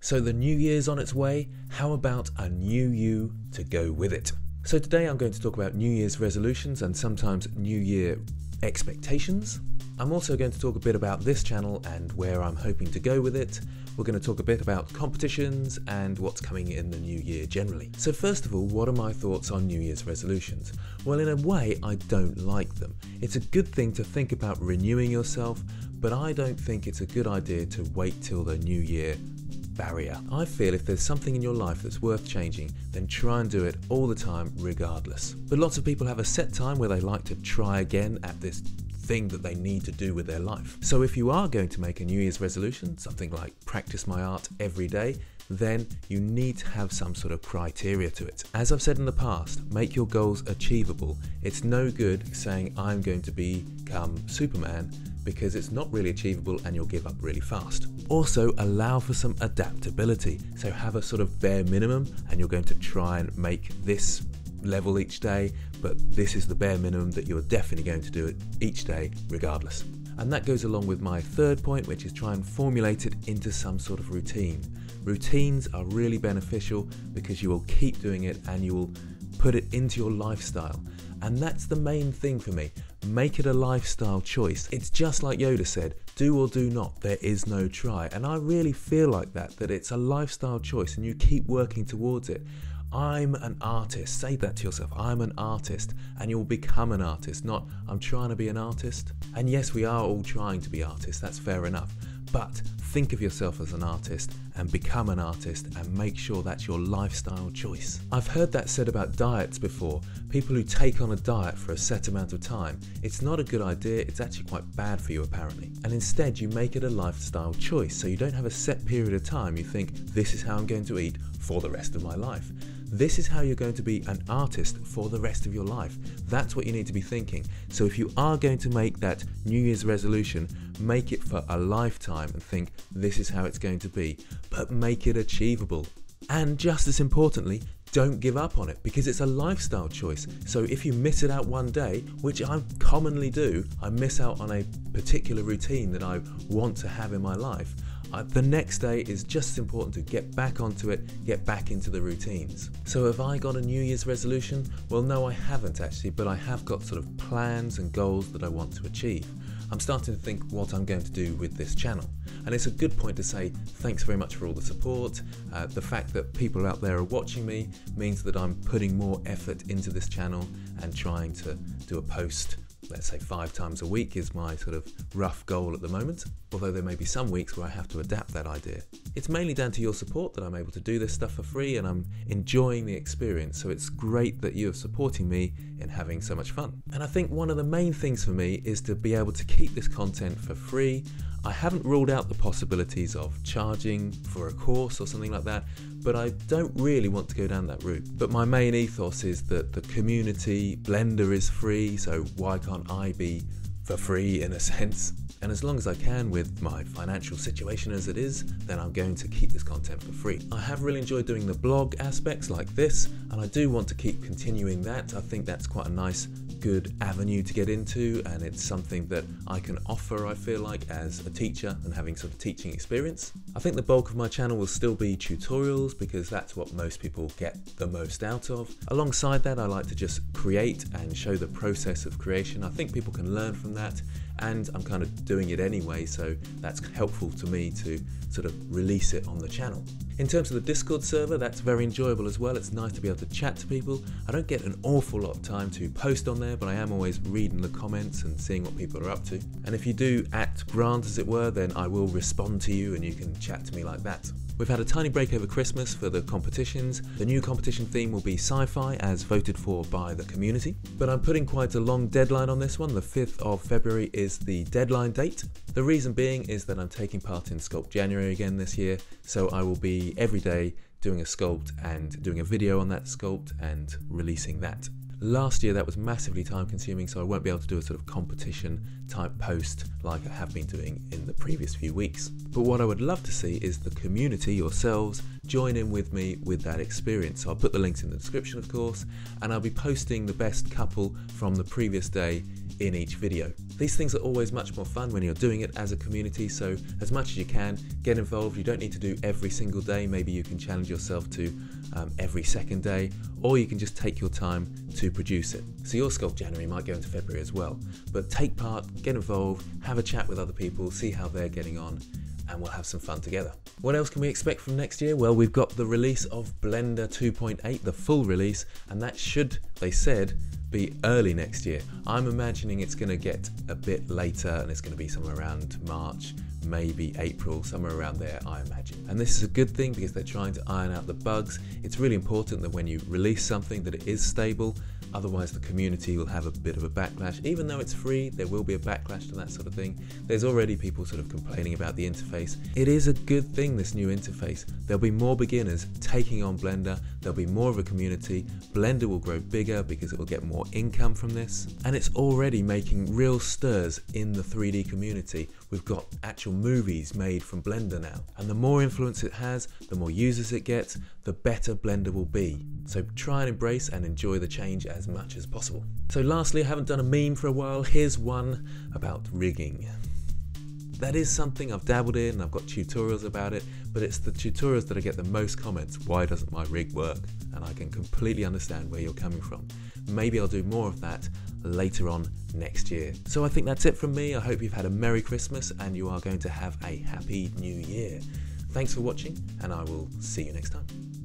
So the new year's on its way, how about a new you to go with it? So today I'm going to talk about New Year's resolutions and sometimes New Year expectations. I'm also going to talk a bit about this channel and where I'm hoping to go with it. We're going to talk a bit about competitions and what's coming in the new year generally. So first of all, what are my thoughts on New Year's resolutions? Well, in a way, I don't like them. It's a good thing to think about renewing yourself, but I don't think it's a good idea to wait till the new year barrier. I feel if there's something in your life that's worth changing, then try and do it all the time regardless. But lots of people have a set time where they like to try again at this thing that they need to do with their life. So if you are going to make a New Year's resolution, something like practice my art every day, then you need to have some sort of criteria to it. As I've said in the past, make your goals achievable. It's no good saying I'm going to become Superman, because it's not really achievable and you'll give up really fast. Also, allow for some adaptability. So have a sort of bare minimum and you're going to try and make this level each day, but this is the bare minimum that you're definitely going to do it each day regardless. And that goes along with my third point, which is try and formulate it into some sort of routine. Routines are really beneficial because you will keep doing it and you will put it into your lifestyle. And that's the main thing for me. Make it a lifestyle choice. It's just like Yoda said, do or do not, there is no try. And I really feel like that it's a lifestyle choice and you keep working towards it. I'm an artist. Say that to yourself. I'm an artist, and you'll become an artist, not I'm trying to be an artist. And yes, we are all trying to be artists, that's fair enough. But think of yourself as an artist and become an artist and make sure that's your lifestyle choice. I've heard that said about diets before. People who take on a diet for a set amount of time, it's not a good idea, it's actually quite bad for you apparently. And instead you make it a lifestyle choice, so you don't have a set period of time. You think, this is how I'm going to eat for the rest of my life. This is how you're going to be an artist for the rest of your life. That's what you need to be thinking. So if you are going to make that New Year's resolution, make it for a lifetime and think this is how it's going to be, but make it achievable. And just as importantly, don't give up on it because it's a lifestyle choice. So if you miss it out one day, which I commonly do, I miss out on a particular routine that I want to have in my life, the next day is just as important to get back onto it, get back into the routines. So have I got a New Year's resolution? Well, no, I haven't actually, but I have got sort of plans and goals that I want to achieve. I'm starting to think what I'm going to do with this channel. And it's a good point to say thanks very much for all the support. The fact that people out there are watching me means that I'm putting more effort into this channel and trying to do a post, let's say 5 times a week is my sort of rough goal at the moment, although there may be some weeks where I have to adapt that idea. It's mainly down to your support that I'm able to do this stuff for free, and I'm enjoying the experience, so it's great that you're supporting me in having so much fun. And I think one of the main things for me is to be able to keep this content for free. I haven't ruled out the possibilities of charging for a course or something like that, but I don't really want to go down that route. But my main ethos is that the community, Blender is free, so why can't I be for free in a sense? And as long as I can with my financial situation as it is, then I'm going to keep this content for free. I have really enjoyed doing the blog aspects like this, and I do want to keep continuing that. I think that's quite a nice, good avenue to get into, and it's something that I can offer, I feel like, as a teacher and having sort of teaching experience. I think the bulk of my channel will still be tutorials because that's what most people get the most out of. Alongside that, I like to just create and show the process of creation. I think people can learn from that, and I'm kind of doing it anyway, so that's helpful to me to sort of release it on the channel. In terms of the Discord server, that's very enjoyable as well. It's nice to be able to chat to people. I don't get an awful lot of time to post on there, but I am always reading the comments and seeing what people are up to. And if you do at Grant, as it were, then I will respond to you and you can chat to me like that. We've had a tiny break over Christmas for the competitions. The new competition theme will be sci-fi as voted for by the community. But I'm putting quite a long deadline on this one. The 5th of February is the deadline date. The reason being is that I'm taking part in Sculpt January again this year, so I will be every day doing a sculpt and doing a video on that sculpt and releasing that. Last year that was massively time consuming, so I won't be able to do a sort of competition type post like I have been doing in the previous few weeks. But what I would love to see is the community, yourselves, join in with me with that experience. So I'll put the links in the description, of course, and I'll be posting the best couple from the previous day in each video. These things are always much more fun when you're doing it as a community, so as much as you can, get involved. You don't need to do every single day. Maybe you can challenge yourself to every second day, or you can just take your time to produce it. So your Sculpt January might go into February as well, but take part, get involved, have a chat with other people, see how they're getting on, and we'll have some fun together. What else can we expect from next year? Well, we've got the release of Blender 2.8, the full release, and that should, they said, be early next year. I'm imagining it's going to get a bit later, and it's going to be somewhere around March, maybe April, somewhere around there, I imagine. And this is a good thing because they're trying to iron out the bugs. It's really important that when you release something that it is stable, otherwise the community will have a bit of a backlash. Even though it's free, there will be a backlash to that sort of thing. There's already people sort of complaining about the interface. It is a good thing, this new interface. There'll be more beginners taking on Blender, there'll be more of a community, Blender will grow bigger because it will get more income from this, and it's already making real stirs in the 3D community. We've got actual movies made from Blender now, and the more influence it has, the more users it gets, the better Blender will be. So try and embrace and enjoy the change as much as possible. So lastly, I haven't done a meme for a while. Here's one about rigging. That is something I've dabbled in, and I've got tutorials about it, but it's the tutorials that I get the most comments. Why doesn't my rig work? And I can completely understand where you're coming from. Maybe I'll do more of that later on next year. So I think that's it from me. I hope you've had a Merry Christmas and you are going to have a Happy New Year. Thanks for watching, and I will see you next time.